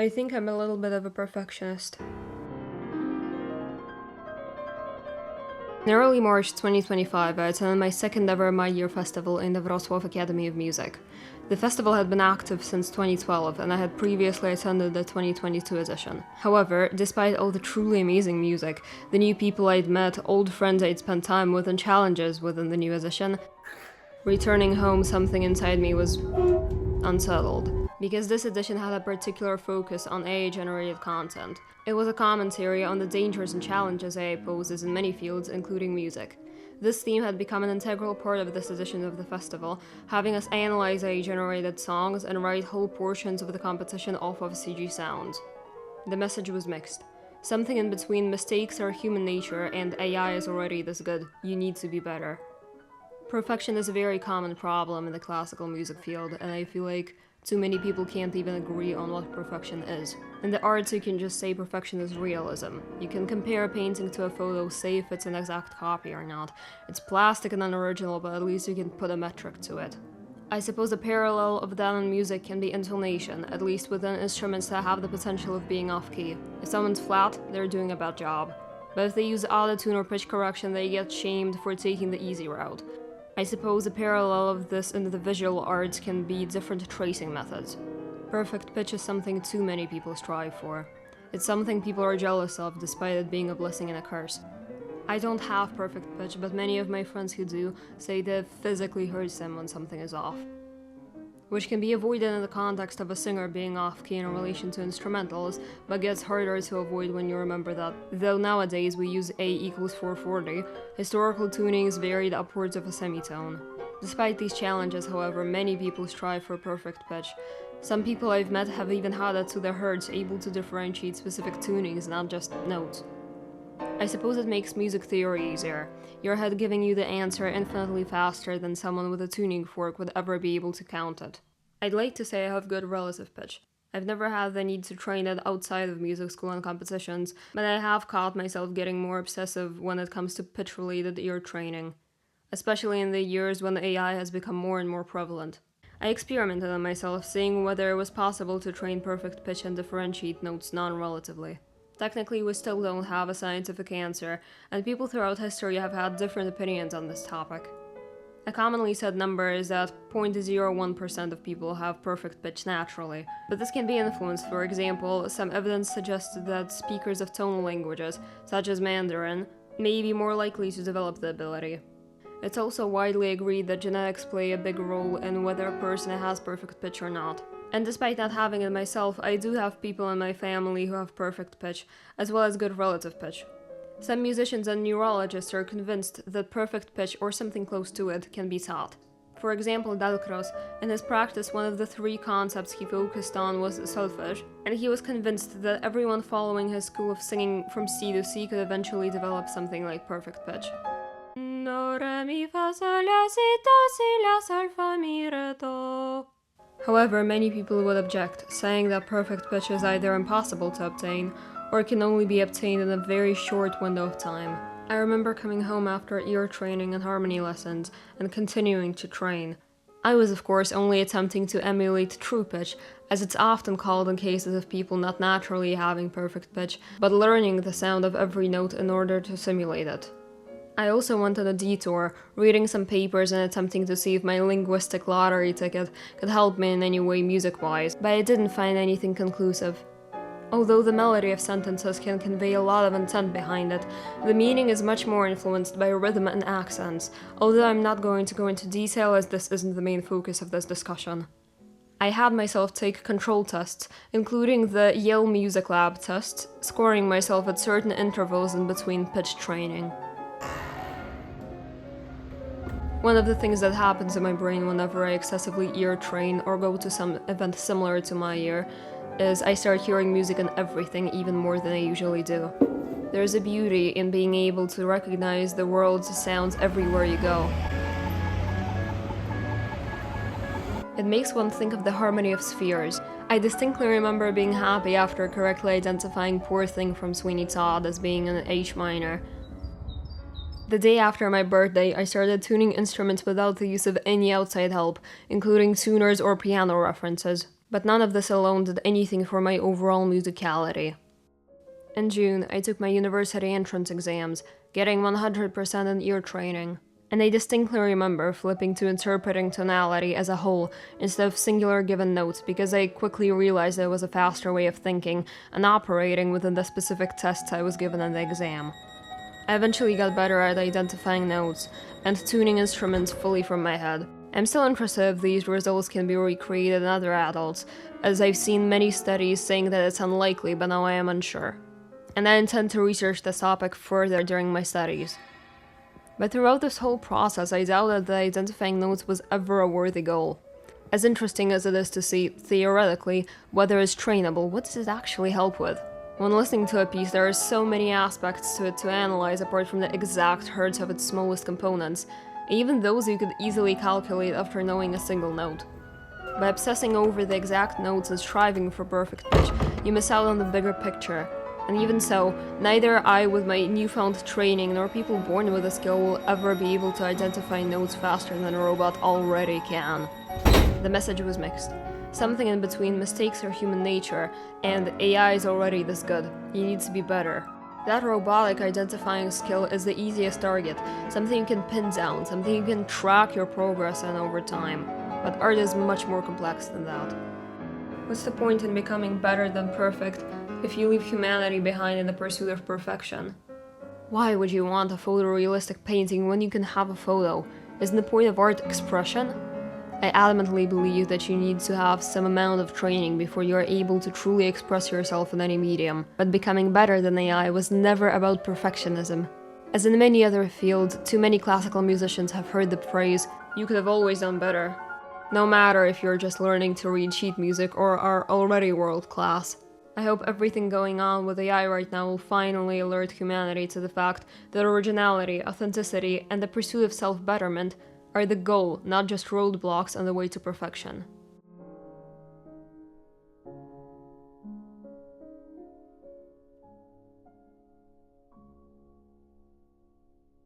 I think I'm a little bit of a perfectionist. In early March 2025, I attended my second ever mYear festival in the Wrocław Academy of Music. The festival had been active since 2012, and I had previously attended the 2022 edition. However, despite all the truly amazing music, the new people I'd met, old friends I'd spent time with, and challenges within the new edition, returning home, something inside me was unsettled. Because this edition had a particular focus on AI-generated content. It was a commentary on the dangers and challenges AI poses in many fields, including music. This theme had become an integral part of this edition of the festival, having us analyze AI-generated songs and write whole portions of the competition off of CG sounds. The message was mixed. Something in between mistakes are human nature and AI is already this good, you need to be better. Perfection is a very common problem in the classical music field, and I feel like too many people can't even agree on what perfection is. In the arts, you can just say perfection is realism. You can compare a painting to a photo, say if it's an exact copy or not. It's plastic and unoriginal, but at least you can put a metric to it. I suppose a parallel of that in music can be intonation, at least within instruments that have the potential of being off-key. If someone's flat, they're doing a bad job. But if they use auto-tune or pitch correction, they get shamed for taking the easy route. I suppose a parallel of this in the visual arts can be different tracing methods. Perfect pitch is something too many people strive for. It's something people are jealous of, despite it being a blessing and a curse. I don't have perfect pitch, but many of my friends who do say that it physically hurts them when something is off. Which can be avoided in the context of a singer being off-key in relation to instrumentals, but gets harder to avoid when you remember that, though nowadays we use A equals 440, historical tunings varied upwards of a semitone. Despite these challenges, however, many people strive for perfect pitch. Some people I've met have even had it to their hearts, able to differentiate specific tunings, not just notes. I suppose it makes music theory easier, your head giving you the answer infinitely faster than someone with a tuning fork would ever be able to count it. I'd like to say I have good relative pitch. I've never had the need to train it outside of music school and competitions, but I have caught myself getting more obsessive when it comes to pitch-related ear training, especially in the years when AI has become more and more prevalent. I experimented on myself, seeing whether it was possible to train perfect pitch and differentiate notes non-relatively. Technically, we still don't have a scientific answer, and people throughout history have had different opinions on this topic. A commonly said number is that 0.01% of people have perfect pitch naturally, but this can be influenced. For example, some evidence suggests that speakers of tonal languages, such as Mandarin, may be more likely to develop the ability. It's also widely agreed that genetics play a big role in whether a person has perfect pitch or not. And despite not having it myself, I do have people in my family who have perfect pitch, as well as good relative pitch. Some musicians and neurologists are convinced that perfect pitch, or something close to it, can be taught. For example, Dalcroze, in his practice, one of the 3 concepts he focused on was solfege, and he was convinced that everyone following his school of singing from C to C could eventually develop something like perfect pitch. Do, re, mi, fa, sol, la, si, do, si, la, sol, fa, mi, re, do. However, many people would object, saying that perfect pitch is either impossible to obtain, or can only be obtained in a very short window of time. I remember coming home after ear training and harmony lessons, and continuing to train. I was of course only attempting to emulate true pitch, as it's often called in cases of people not naturally having perfect pitch, but learning the sound of every note in order to simulate it. I also went on a detour, reading some papers and attempting to see if my linguistic lottery ticket could help me in any way music-wise, but I didn't find anything conclusive. Although the melody of sentences can convey a lot of intent behind it, the meaning is much more influenced by rhythm and accents, although I'm not going to go into detail as this isn't the main focus of this discussion. I had myself take control tests, including the Yale Music Lab test, scoring myself at certain intervals in between pitch training. One of the things that happens in my brain whenever I excessively ear train or go to some event similar to mYear is I start hearing music in everything even more than I usually do. There's a beauty in being able to recognize the world's sounds everywhere you go. It makes one think of the harmony of spheres. I distinctly remember being happy after correctly identifying Poor Thing from Sweeney Todd as being an H minor. The day after my birthday, I started tuning instruments without the use of any outside help, including tuners or piano references. But none of this alone did anything for my overall musicality. In June, I took my university entrance exams, getting 100% in ear training. And I distinctly remember flipping to interpreting tonality as a whole instead of singular given notes because I quickly realized there was a faster way of thinking and operating within the specific tests I was given in the exam. I eventually got better at identifying notes and tuning instruments fully from my head. I'm still interested if these results can be recreated in other adults, as I've seen many studies saying that it's unlikely, but now I am unsure. And I intend to research this topic further during my studies. But throughout this whole process, I doubted that identifying notes was ever a worthy goal. As interesting as it is to see, theoretically, whether it's trainable, what does it actually help with? When listening to a piece, there are so many aspects to it to analyze apart from the exact hertz of its smallest components, and even those you could easily calculate after knowing a single note. By obsessing over the exact notes and striving for perfect pitch, you miss out on the bigger picture. And even so, neither I with my newfound training nor people born with a skill will ever be able to identify notes faster than a robot already can. The message was mixed. Something in between mistakes are human nature, and AI is already this good. You need to be better. That robotic identifying skill is the easiest target, something you can pin down, something you can track your progress in over time. But art is much more complex than that. What's the point in becoming better than perfect if you leave humanity behind in the pursuit of perfection? Why would you want a photorealistic painting when you can have a photo? Isn't the point of art expression? I adamantly believe that you need to have some amount of training before you are able to truly express yourself in any medium, but becoming better than AI was never about perfectionism. As in many other fields, too many classical musicians have heard the phrase, "You could have always done better." No matter if you're just learning to read sheet music or are already world class. I hope everything going on with AI right now will finally alert humanity to the fact that originality, authenticity, and the pursuit of self-betterment are the goal, not just roadblocks on the way to perfection.